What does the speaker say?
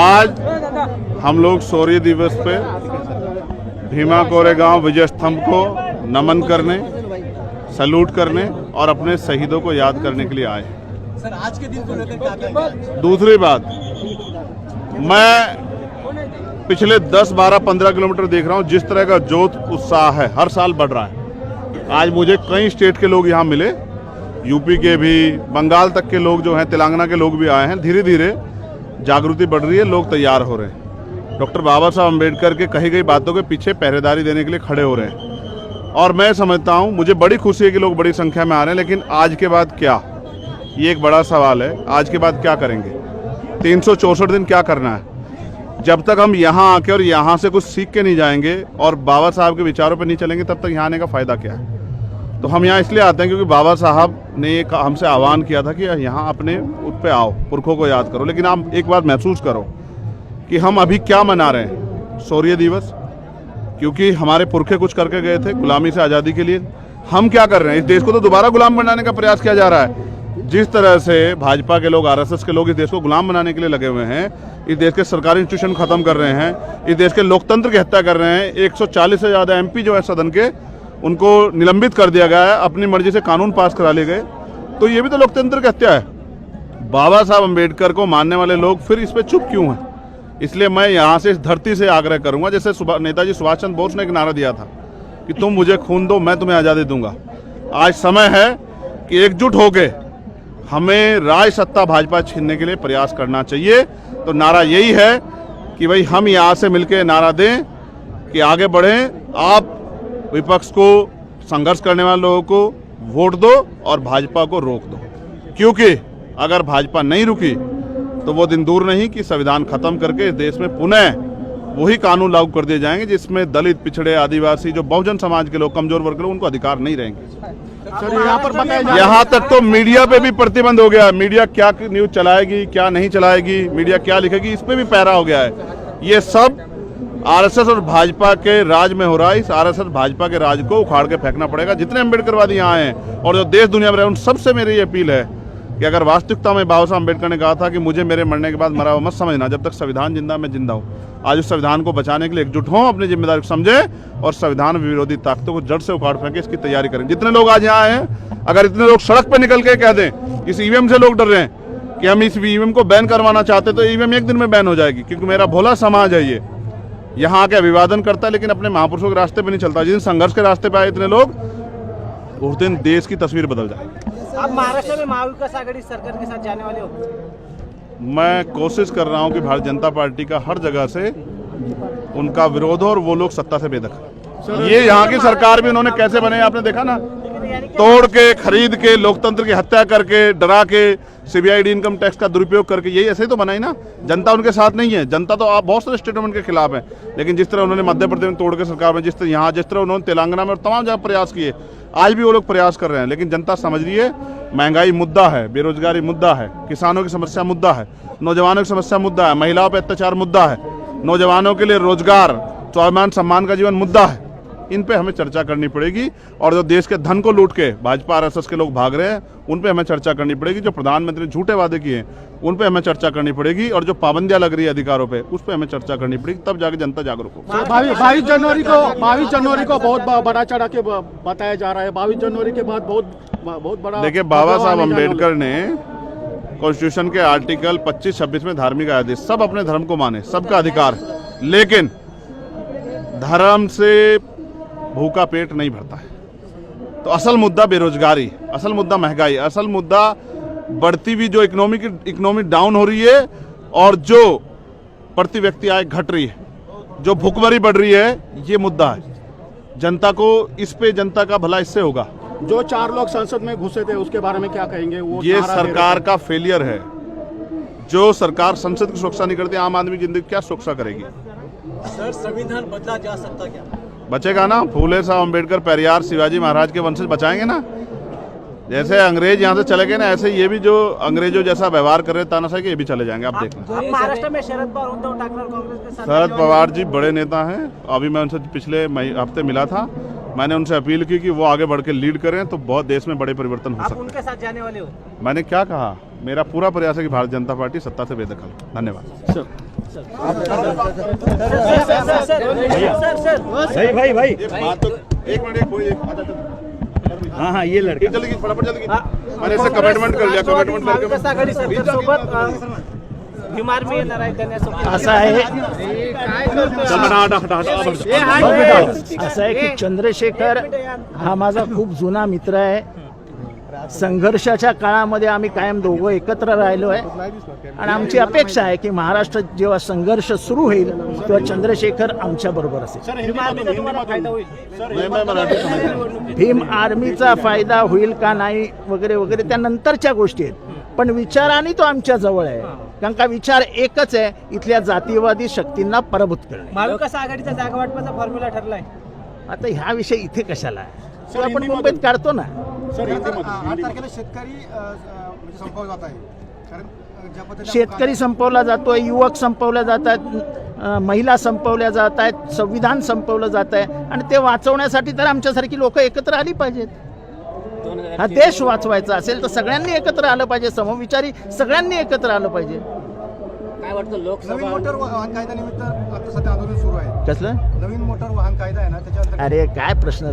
आज हम लोग शौर्य दिवस पे भीमा कोरेगांव विजय स्तंभ को नमन करने, सैल्यूट करने और अपने शहीदों को याद करने के लिए आए। सर, आज के दिन को लेकर क्या कहेंगे? दूसरी बात, मैं पिछले 10, 12, 15 किलोमीटर देख रहा हूँ जिस तरह का जोश उत्साह है, हर साल बढ़ रहा है। आज मुझे कई स्टेट के लोग यहाँ मिले, यूपी के भी, बंगाल तक के लोग जो हैं, तेलंगाना के लोग भी आए हैं। धीरे धीरे जागृति बढ़ रही है, लोग तैयार हो रहे हैं। डॉक्टर बाबा साहब अम्बेडकर के कही गई बातों के पीछे पहरेदारी देने के लिए खड़े हो रहे हैं। और मैं समझता हूँ, मुझे बड़ी खुशी है कि लोग बड़ी संख्या में आ रहे हैं, लेकिन आज के बाद क्या, ये एक बड़ा सवाल है। आज के बाद क्या करेंगे? 364 दिन क्या करना है? जब तक हम यहाँ आके और यहाँ से कुछ सीख के नहीं जाएंगे और बाबा साहब के विचारों पर नहीं चलेंगे, तब तक यहाँ आने का फ़ायदा क्या है? तो हम यहाँ इसलिए आते हैं क्योंकि बाबा साहब ने एक हमसे आह्वान किया था कि यहाँ अपने उस पे आओ, पुरखों को याद करो। लेकिन आप एक बात महसूस करो कि हम अभी क्या मना रहे हैं, शौर्य दिवस, क्योंकि हमारे पुरखे कुछ करके गए थे गुलामी से आज़ादी के लिए। हम क्या कर रहे हैं? इस देश को तो दोबारा गुलाम बनाने का प्रयास किया जा रहा है। जिस तरह से भाजपा के लोग, आरएसएस के लोग इस देश को गुलाम बनाने के लिए लगे हुए हैं, इस देश के सरकारी इंस्टीट्यूशन खत्म कर रहे हैं, इस देश के लोकतंत्र की हत्या कर रहे हैं। 140 से ज़्यादा एमपी जो है सदन के, उनको निलंबित कर दिया गया है, अपनी मर्जी से कानून पास करा लिए गए। तो ये भी तो लोकतंत्र की हत्या है। बाबा साहब अम्बेडकर को मानने वाले लोग फिर इस पर चुप क्यों हैं? इसलिए मैं यहाँ से इस धरती से आग्रह करूँगा, जैसे नेताजी सुभाष चंद्र बोस ने एक नारा दिया था कि तुम मुझे खून दो, मैं तुम्हें आज़ादी दूंगा। आज समय है कि एकजुट होके हमें राज सत्ता भाजपा छीनने के लिए प्रयास करना चाहिए। तो नारा यही है कि भाई हम यहाँ से मिलकर नारा दें कि आगे बढ़ें, आप विपक्ष को, संघर्ष करने वाले लोगों को वोट दो और भाजपा को रोक दो। क्योंकि अगर भाजपा नहीं रुकी तो वो दिन दूर नहीं कि संविधान खत्म करके इस देश में पुनः वही कानून लागू कर दिए जाएंगे जिसमें दलित, पिछड़े, आदिवासी, जो बहुजन समाज के लोग, कमजोर वर्ग के लोग, उनको अधिकार नहीं रहेंगे। यहाँ तक तो मीडिया पे भी प्रतिबंध हो गया। मीडिया क्या न्यूज चलाएगी, क्या नहीं चलाएगी, मीडिया क्या लिखेगी, इस पे भी पैरा हो गया है। ये सब आरएसएस और भाजपा के राज में हो रहा है। इस आरएसएस भाजपा के राज को उखाड़ के फेंकना पड़ेगा। जितने अम्बेडकरवादी यहाँ हैं और जो देश दुनिया में रहे, उन सबसे मेरी अपील है कि अगर वास्तविकता में बाबा साहब अम्बेडकर ने कहा था कि मुझे मेरे मरने के बाद मरा हुआ मत समझना, जब तक संविधान जिंदा मैं जिंदा हूँ। आज उस संविधान को बचाने के लिए एकजुट हों, अपनी जिम्मेदारी को समझें और संविधान विरोधी ताकतों को जड़ से उखाड़ फेंके, इसकी तैयारी करें। जितने लोग आज यहाँ हैं, अगर इतने लोग सड़क पर निकल के कह दें, इस ईवीएम से लोग डर रहे हैं कि हम इस ईवीएम को बैन करवाना चाहते, तो ईवीएम एक दिन में बैन हो जाएगी। क्योंकि मेरा भोला समाज है, ये यहाँ आके अभिवादन करता है लेकिन अपने महापुरुषों के रास्ते पे नहीं चलता। जिस दिन संघर्ष के रास्ते पे आए इतने लोग, उस दिन देश की तस्वीर बदल जाएगी। आप महाराष्ट्र में महाविकास आघाड़ी सरकार के साथ जाने वाले हो? मैं कोशिश कर रहा हूँ कि भारतीय जनता पार्टी का हर जगह से उनका विरोध हो और वो लोग सत्ता से बेदखल। ये यहाँ की सरकार भी उन्होंने कैसे बनाई आपने देखा ना, तोड़ के, खरीद के, लोकतंत्र की हत्या करके, डरा के, सीबीआईडी इनकम टैक्स का दुरुपयोग करके, यही ऐसे ही तो बनाई ना। जनता उनके साथ नहीं है। जनता तो आप बहुत सारे स्टेटमेंट के खिलाफ है। लेकिन जिस तरह उन्होंने मध्य प्रदेश में तोड़ के सरकार में, जिस तरह यहाँ, जिस तरह उन्होंने तेलंगाना में और तमाम जगह प्रयास किए, आज भी वो लोग प्रयास कर रहे हैं। लेकिन जनता समझ रही है, महंगाई मुद्दा है, बेरोजगारी मुद्दा है, किसानों की समस्या मुद्दा है, नौजवानों की समस्या मुद्दा है, महिलाओं पर अत्याचार मुद्दा है, नौजवानों के लिए रोजगार, स्वाभिमान, सम्मान का जीवन मुद्दा है। इन पे हमें चर्चा करनी पड़ेगी। और जो देश के धन को लूट के भाजपा आरएसएस के लोग भाग रहे हैं, उन पे हमें चर्चा करनी पड़ेगी। जो प्रधानमंत्री ने झूठे वादे किए हैं, उन पे हमें चर्चा करनी पड़ेगी। और जो पाबंदियां लग रही है अधिकारों पे, उस पे हमें चर्चा करनी पड़ेगी। तब जाके जनता जागरूक हो। 22 जनवरी को बहुत बड़ा चढ़ा के बताया जा रहा है। 22 जनवरी के बाद बहुत बड़ा। देखिए, बाबा साहब अम्बेडकर ने कॉन्स्टिट्यूशन के आर्टिकल 25-26 में धार्मिक आदेश, सब अपने धर्म को माने, सबका अधिकार। लेकिन धर्म से भूखा पेट नहीं भरता है। तो असल मुद्दा बेरोजगारी, असल मुद्दा महंगाई, असल मुद्दा बढ़ती हुई जो इकोनॉमी डाउन हो रही है और जो प्रति व्यक्ति आय घट रही है, जो भूखमरी बढ़ रही है, ये मुद्दा है। जनता को इस पे, जनता का भला इससे होगा। जो 4 लोग संसद में घुसे थे उसके बारे में क्या कहेंगे? वो ये सरकार का फेलियर है। जो सरकार संसद की सुरक्षा नहीं करती, आम आदमी की जिंदगी क्या सुरक्षा करेगी? सर, संविधान बदला जा सकता क्या? बचेगा ना। फूले साहब अम्बेडकर, पेरियार, शिवाजी महाराज के वंशज बचाएंगे ना। जैसे अंग्रेज यहाँ से चले गए ना, ऐसे ये भी जो अंग्रेजों जैसा व्यवहार कर रहे हैं तानाशाही के, ये भी चले जाएंगे। आप देखना। महाराष्ट्र में शरद पवार, उद्धव ठाकरे और कांग्रेस के साथ। शरद पवार जी बड़े नेता हैं। अभी मैं उनसे पिछले हफ्ते मिला था। मैंने उनसे अपील की कि वो आगे बढ़ के लीड करें, तो बहुत देश में बड़े परिवर्तन हो सकते हैं। आप उनके साथ जाने वाले हो? मैंने क्या कहा, मेरा पूरा प्रयास है कि भारतीय जनता पार्टी सत्ता से बेदखल। धन्यवाद। सर भाई भाई ये बात तो एक मिनट एक कोई हाँ हाँ ये लड़का जल्दी फटाफट जल्दी मैंने इससे कमिटमेंट कर लिया कमिटमेंट महाविकास आघाडी करके सरकारसोबत भीम आर्मी येणार आहे देण्यासोबत असं आहे चल बेटा हटा हटा हटा असं आहे की चंद्रशेखर हा माझा खूप जुना मित्र आहे. संघर्षाच्या काळामध्ये आम्ही कायम दोघं एकत्र राहिलो आहे आणि आमची अपेक्षा आहे की महाराष्ट्रात जेव्हा संघर्ष सुरू होईल तेव्हा चंद्रशेखर आमच्या बरोबर असेल. भीम आर्मीचा तुम्हाला फायदा होईल. मैं मराठी समझ भीम आर्मीचा फायदा होईल का नाही वगैरे वगैरे त्या नंतरच्या गोष्टी आहेत, पण विचाराने तो आमच्या जवळ आहे. कारण का विचार एकच आहे, इथल्या जातीवादी शक्तींना पराभूत करणे. महाविकास आघाडीचा जागा वाटपाचा फॉर्म्युला ठरलाय. आता ह्या विषय इथे कशाला आहे, तो आपण मुंबईत काढतो ना. सर 8 तारखेला शेतकरी म्हणजे संपावर जात आहे कारण ज्या पद्धतीने शेतकरी संपवला जातोय, युवक संपवल्या जात आहेत, महिला संपवल्या जात आहेत, संविधान संपवलं जात आहे आणि ते वाचवण्यासाठी तर आमच्यासारखी लोक एकत्र आली पाहिजेत. हा देश वाचवायचा असेल तर सगळ्यांनी एकत्र आलं पाहिजे, समविचारी सगळ्यांनी एकत्र आलं पाहिजे. काय वाटतं नवीन मोटर वाहन कायद्यानिमित्त आता सध्या आंदोलन सुरू आहे. कसलं नवीन मोटर वाहन कायदा आहे ना त्याच्यानंतर अरे काय प्रश्न